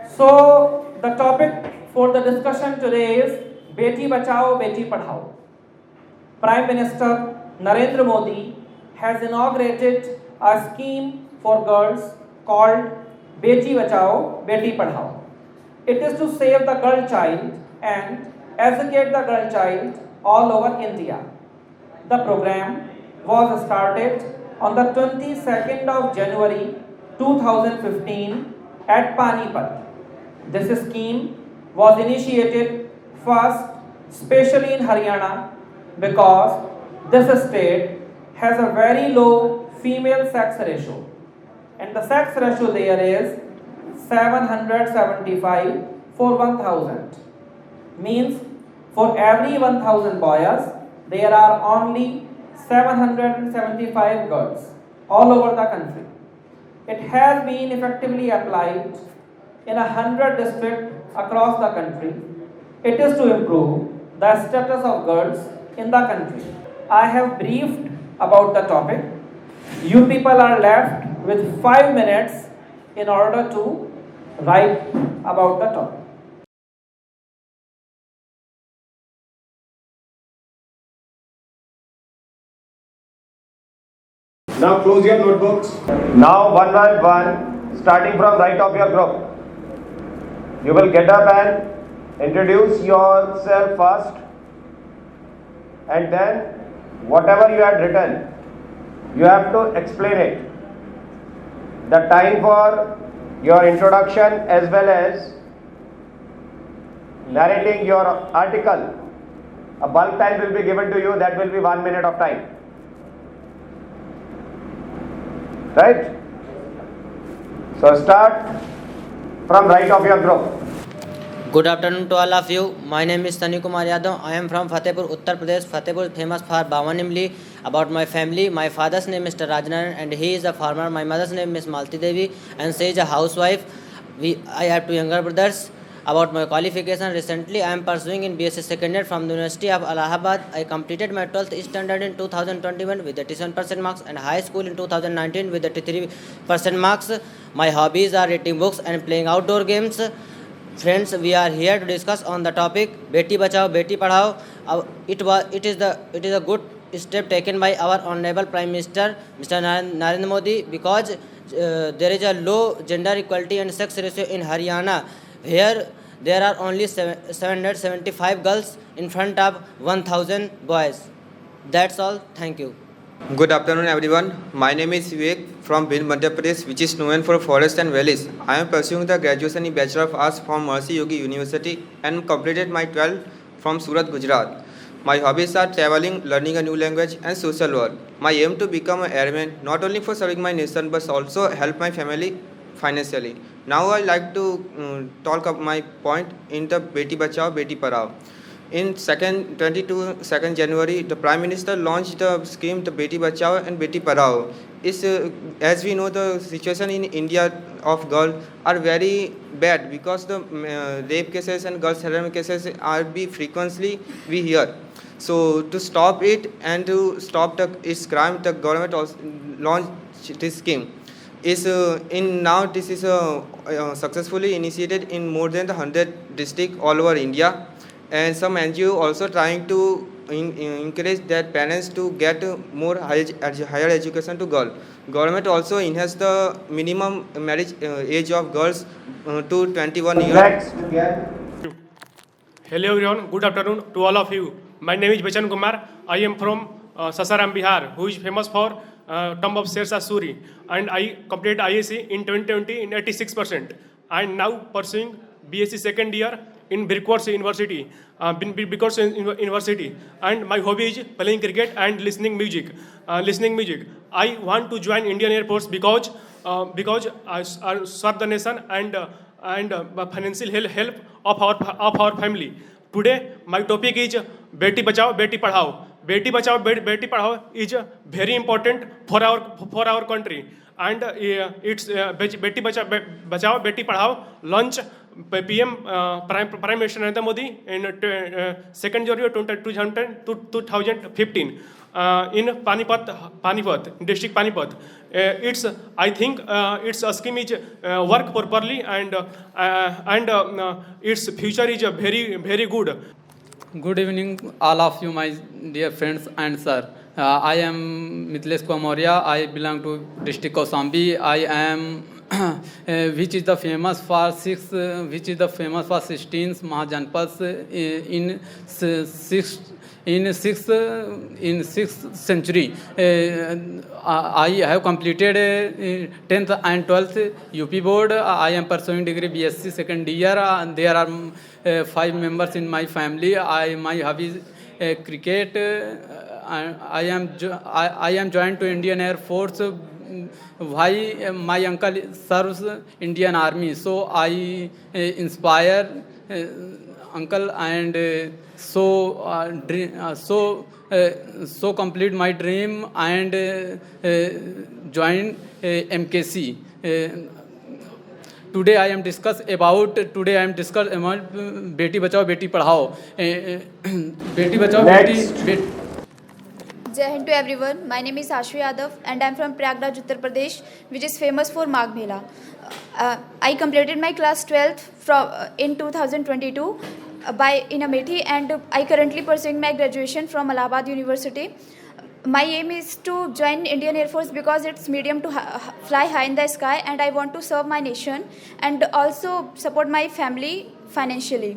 So, the topic for the discussion today is Beti Bachao, Beti Padhao. Prime Minister Narendra Modi has inaugurated a scheme for girls called Beti Bachao, Beti Padhao. It is to save the girl child and educate the girl child all over India. The program was started on the 22nd of January 2015 at Panipat. This scheme was initiated first, especially in Haryana, because this state has a very low female sex ratio, and the sex ratio there is 775 for 1000. Means for every 1000 boys, there are only 775 girls all over the country. It has been effectively applied in 100 districts across the country. It is to improve the status of girls in the country. I have briefed about the topic. You people are left with 5 minutes in order to write about the topic. Now close your notebooks. Now one by one, starting from right of your group. You will get up and introduce yourself first, and then whatever you had written, you have to explain it. The time for your introduction as well as narrating your article, a bulk time will be given to you, that will be 1 minute of time. Right? So start from right of your group. Good afternoon to all of you. My name is Sunny Kumar Yadav. I am from Fatehpur, Uttar Pradesh. Fatehpur is famous for Bawan Imli. About my family, my father's name is Mr. Rajnaran and he is a farmer. My mother's name is Malti Devi and she is a housewife. I have two younger brothers. About my qualification, recently I am pursuing in BSc second year from the University of Allahabad. I completed my 12th standard in 2021 with 87% marks and high school in 2019 with 83% marks. My hobbies are reading books and playing outdoor games. Friends, we are here to discuss on the topic Beti Bachao, Beti Padhao. It is a good step taken by our Honorable Prime Minister Mr. Narendra Modi, because there is a low gender equality and sex ratio in Haryana, where there are only 775 girls in front of 1000 boys. That's all. Thank you. Good afternoon, everyone. My name is Vivek from Bhind, Madhya Pradesh, which is known for forests and valleys. I am pursuing the graduation in Bachelor of Arts from Mercy Yogi University and completed my 12th from Surat, Gujarat. My hobbies are traveling, learning a new language, and social work. My aim to become an airman, not only for serving my nation, but also help my family financially. Now I like to talk about my point in the Beti Bachao, Beti Padhao. In 22nd January, the Prime Minister launched the scheme, the Beti Bachao and Beti Padhao. As we know, the situation in India of girls are very bad because the rape cases and girls harassment cases are frequently we hear. So to stop it and to stop its crime, the government also launched this scheme. This is successfully initiated in more than 100 districts all over India, and some NGO also trying to encourage their parents to get more higher education to girls. Government also enhanced the minimum marriage age of girls to 21 years. Next. Yeah. Hello everyone, good afternoon to all of you. My name is Bachan Kumar. I am from Sasaram, Bihar, who is famous for tomb of Sher Shah Suri, and I completed IAC in 2020 in 86%. I am now pursuing BSc second year in Birkwas University, University, and my hobby is playing cricket and listening music. I want to join Indian Air Force because I serve the nation and financial help of our family. Today, my topic is Beti Bachao, Beti Padhao. Beti Bachao, Beti Padhao is very important for our country. And it's Beti Bachao, Beti Padhao launch PM Prime Minister Narendra Modi in 2nd January 2015 in Panipat, district Panipat. I think its scheme is work properly, and its future is very good. Good evening, all of you, my dear friends and sir. I am Mithilesh Kumar. I belong to district Kaushambi. I am which is the famous for 16 Mahajanpads in sixth century. I have completed 10th and 12th UP board. I am pursuing degree BSc second year. There are 5 members in my family. My hobby is cricket. I am joined to Indian Air Force. Why my uncle serves Indian Army, so I inspire uncle, and so complete my dream and join MKC. Today I am discuss about Beti Bachao Beti Padhao. Beti Bachao Beti. Jai Hind to everyone. My name is Ashu Yadav and I am from Prayagraj, Uttar Pradesh, which is famous for Magh Mela. I completed my class 12th in 2022 in Amethi, and I currently pursuing my graduation from Allahabad University. My aim is to join Indian Air Force because it's medium to fly high in the sky, and I want to serve my nation and also support my family financially.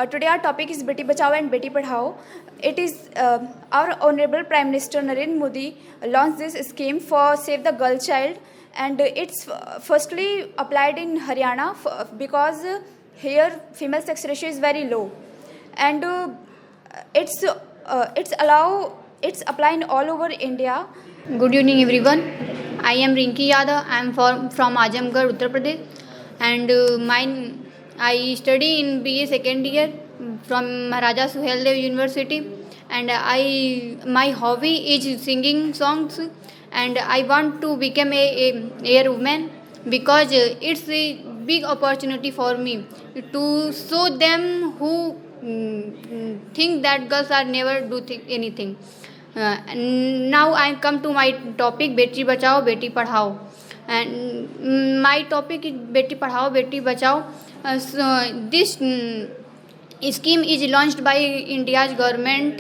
Today our topic is Beti Bachao and Beti Padhao. It is our Honorable Prime Minister Narendra Modi launched this scheme for Save the Girl Child, and it's firstly applied in Haryana because here female sex ratio is very low, and it's applied all over India. Good evening, everyone. I am Rinki Yadav. I am from Azamgarh, Uttar Pradesh, and I study in BA second year from Maharaja Suheldev University, and my hobby is singing songs, and I want to become a air woman because it's a big opportunity for me to show them who think that girls are never do anything. Now I come to my topic, Beti Bachao Beti Padhao, and my topic is Beti Padhao Beti Bachao. So this scheme is launched by India's government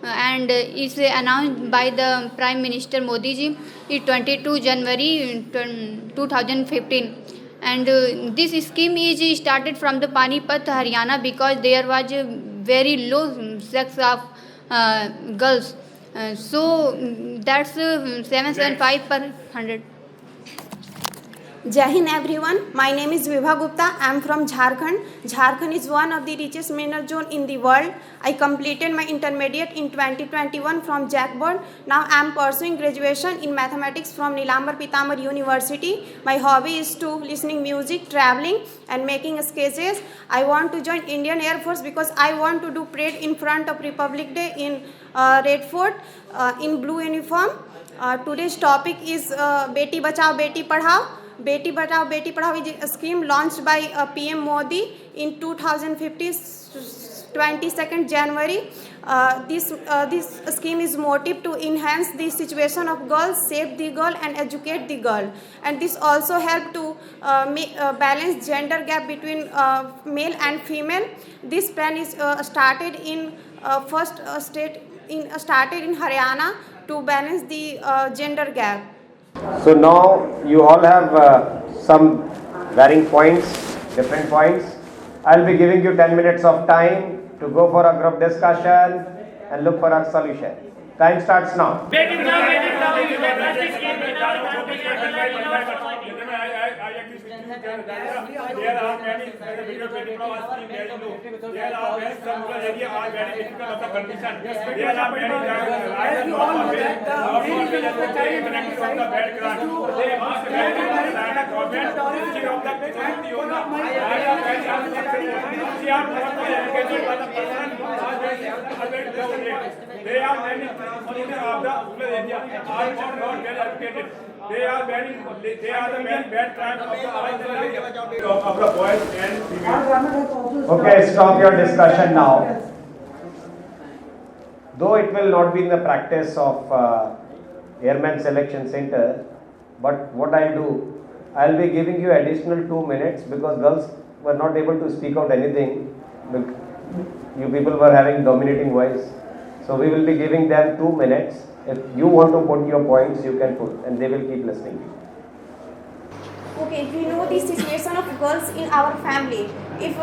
and is announced by the Prime Minister Modi ji in 22 January 2015. And this scheme is started from the Panipat, Haryana, because there was a very low sex of girls. So that's 775 per 100. Jai Hind everyone. My name is Vibha Gupta. I am from Jharkhand. Jharkhand is one of the richest mineral zone in the world. I completed my intermediate in 2021 from Jack Board. Now I am pursuing graduation in mathematics from Nilambar Pitambar University. My hobby is to listening music, traveling and making sketches. I want to join Indian Air Force because I want to do parade in front of Republic Day in Red Fort in blue uniform. Today's topic is Beti Bachao Beti Padhao. Beti Bachao Beti Padhao is a scheme launched by PM Modi in 2015, 22nd January. This scheme is motive to enhance the situation of girls, save the girl and educate the girl. And this also help to balance gender gap between male and female. This plan is started in started in Haryana to balance the gender gap. So now you all have some varying points, different points. I'll be giving you 10 minutes of time to go for a group discussion and look for a solution. Time starts now. They are many following of the rural area. All are not well educated. They are the very bad time of the boys and females. Okay, stop your discussion now. Though it will not be in the practice of Airman Selection Center, but what I'll do, I'll be giving you additional 2 minutes because girls were not able to speak out anything. You people were having dominating voice. So we will be giving them 2 minutes. If you want to put your points, you can put, and they will keep listening. Okay, we know the situation of girls in our family. If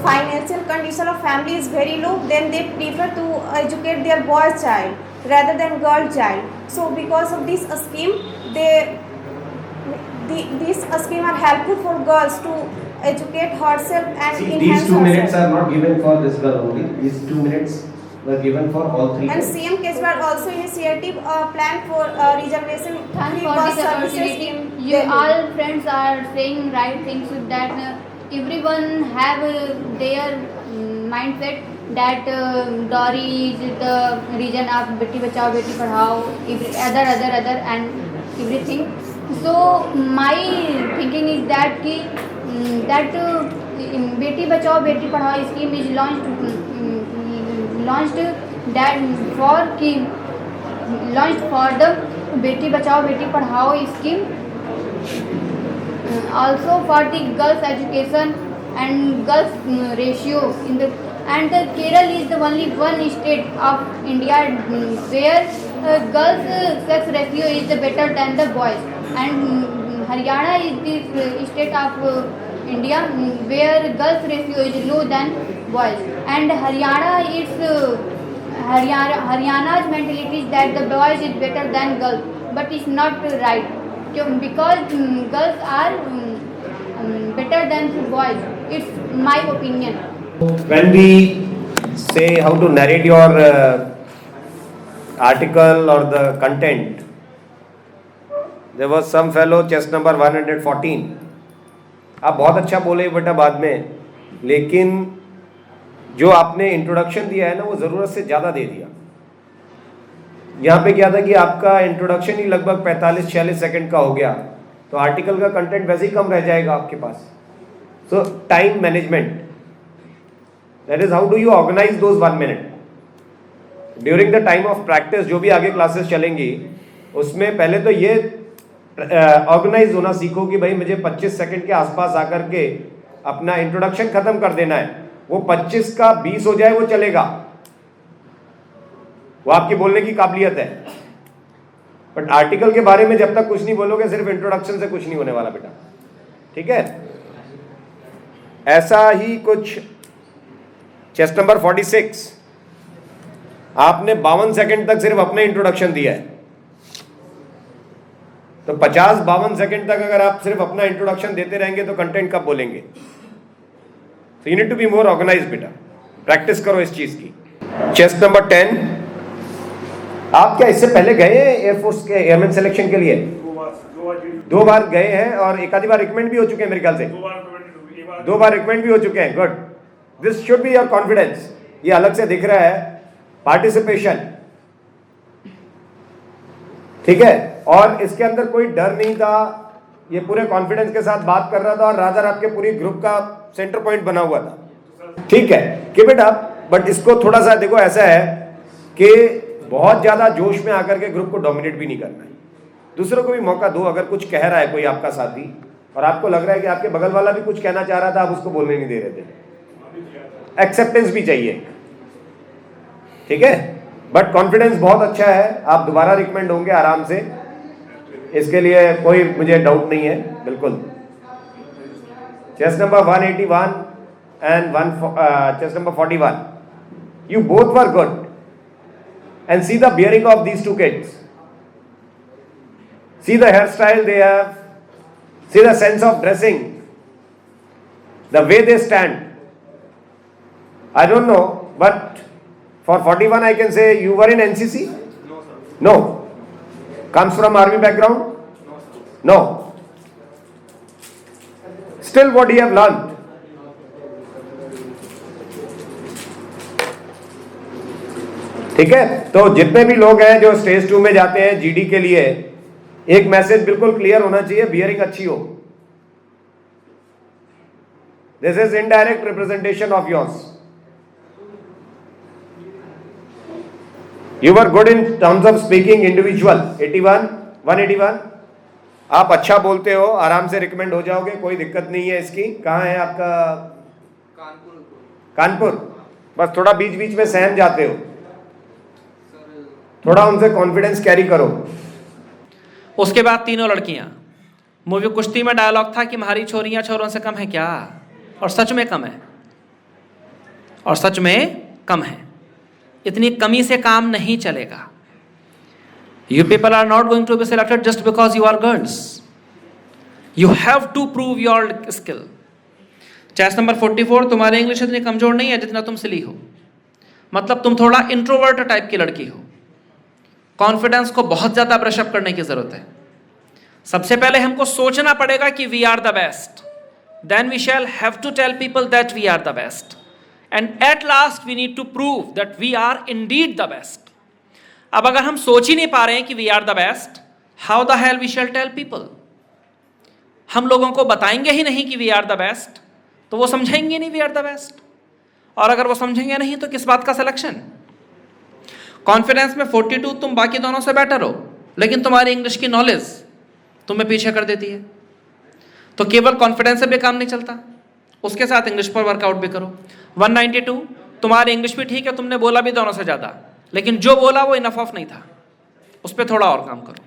financial condition of family is very low, then they prefer to educate their boy child rather than girl child. So because of this scheme, these scheme are helpful for girls to educate herself and See, enhance these 2 minutes herself. are not given for this girl only. These 2 minutes were given for all 3 And girls. CM Kejriwal also initiative plan for reservation Thanks free for bus this services opportunity. in You Delhi. all friends are saying right things that everyone have their mindset that dowry is the reason of Beti Bachao Beti Padhao, other and everything. So my thinking is that Beti Bachao Beti Padhao scheme is launched for the Beti Bachao Beti Padhao scheme, also for the girls education and girls ratio in the, and Kerala is the only one state of India where girls sex ratio is better than the boys, and Haryana is the state of India where girls ratio is low than boys, and Haryana's mentality is that the boys is better than girls, but it's not right because girls are better than boys. It's my opinion. When we say how to narrate your article or the content, there was some fellow chest number 114. आप बहुत अच्छा बोले बेटा बाद में, लेकिन जो आपने इंट्रोडक्शन दिया है ना वो ज़रूरत से ज़्यादा दे दिया. यहाँ पे क्या था कि आपका इंट्रोडक्शन ही लगभग 45-46 सेकंड का हो गया, तो आर्टिकल का कंटेंट वैसे ही कम रह जाएगा आपके पास. So time management, that is how do you organise those 1 minute during the time of practice. जो भी आगे क्लासेस चलेंगी उसमें पहले तो ये ऑर्गेनाइज होना सीखो कि भाई मुझे 25 सेकंड के आसपास आकर के अपना इंट्रोडक्शन खत्म कर देना है. वो 25 का 20 हो जाए वो चलेगा, वो आपकी बोलने की काबिलियत है. बट आर्टिकल के बारे में जब तक कुछ नहीं बोलोगे, सिर्फ इंट्रोडक्शन से कुछ नहीं होने वाला बेटा. ठीक है, ऐसा ही कुछ चेस्ट नंबर 46, आपने 52 सेकंड तक सिर्फ अपना इंट्रोडक्शन दिया है. तो 50-52 सेकंड तक अगर आप सिर्फ अपना इंट्रोडक्शन देते रहेंगे तो कंटेंट कब बोलेंगे. So you need to be more organised बेटा, प्रैक्टिस करो इस चीज की. चेस्ट नंबर 10, आप क्या इससे पहले गए हैं एयरफोर्स के एयरमैन सिलेक्शन के लिए? 2 बार गए हैं और एक आधी बार रिकमेंड भी हो चुके हैं मेरे ख्याल से. 2 बार रिकमेंड भी हो चुके हैं. Good, this should be your confidence. ये अलग से दिख रहा है पार्टिसिपेशन. ठीक है, और इसके अंदर कोई डर नहीं था, ये पूरे कॉन्फिडेंस के साथ बात कर रहा था और रादर आपके पूरी ग्रुप का सेंटर पॉइंट बना हुआ था. ठीक है कि बेटा, बट इसको थोड़ा सा देखो, ऐसा है कि बहुत ज्यादा जोश में आकर के ग्रुप को डोमिनेट भी नहीं करना है. दूसरों को भी मौका दो. अगर कुछ कह रहा है कोई आपका साथी और आपको लग रहा है कि आपके बगल वाला भी कुछ कहना चाह रहा था, आप उसको बोलने नहीं दे रहे थे, एक्सेप्टेंस भी चाहिए. ठीक है, बट कॉन्फिडेंस बहुत अच्छा है. आप दोबारा रिकमेंड होंगे आराम से, इसके लिए कोई मुझे डाउट नहीं है बिल्कुल. Chest number 181 and chest number 41, you both were good. And see the bearing of these two kids, see the hairstyle they have, see the sense of dressing, the way they stand. I don't know, but for 41 I can say you were in NCC? No. Comes from army background? No. Still, what do you have learned? ठीक है, तो जितने भी लोग हैं जो stage 2 में जाते हैं जीडी के लिए, एक मैसेज बिल्कुल क्लियर होना चाहिए, बियरिंग अच्छी हो. This is indirect representation of yours. You were good in terms of speaking individual. 81 181. आप अच्छा बोलते हो, आराम से रिकमेंड हो जाओगे, कोई दिक्कत नहीं है इसकी. कहाँ है आपका? कानपुर. बस थोड़ा बीच बीच में सहम जाते हो, थोड़ा उनसे कॉन्फिडेंस कैरी करो. उसके बाद तीनों लड़कियां. मूवी कुश्ती में डायलॉग था कि हमारी छोरियां छोरों से कम है क्या, और सच में कम है, और सच में कम है. इतनी कमी से काम नहीं चलेगा. You people are not going to be selected just because you are girls. You have to prove your skill. Choice number 44, तुम्हारी इंग्लिश इतनी कमजोर नहीं है जितना तुम सिली हो. मतलब तुम थोड़ा इंट्रोवर्ट टाइप की लड़की हो. कॉन्फिडेंस को बहुत ज्यादा ब्रशअप करने की जरूरत है. सबसे पहले हमको सोचना पड़ेगा कि we are the best. Then we shall have to tell people that we are the best. And at last we need to prove that we are indeed the best. अब अगर हम सोच ही नहीं पा रहे हैं कि we are the best, how the hell we shall tell people. हम लोगों को बताएंगे ही नहीं कि वी आर द बेस्ट, तो वो समझेंगे नहीं वी आर द बेस्ट. और अगर वो समझेंगे नहीं तो किस बात का सिलेक्शन. कॉन्फिडेंस में 42 तुम बाकी दोनों से बेटर हो, लेकिन तुम्हारी इंग्लिश की नॉलेज तुम्हें पीछे कर देती है. तो केवल कॉन्फिडेंस से भी काम नहीं चलता, उसके साथ इंग्लिश पर वर्कआउट भी करो. 192 तुम्हारी इंग्लिश भी ठीक है, तुमने बोला भी दोनों से ज़्यादा, लेकिन जो बोला वो इनफ ऑफ नहीं था, उस पर थोड़ा और काम करो.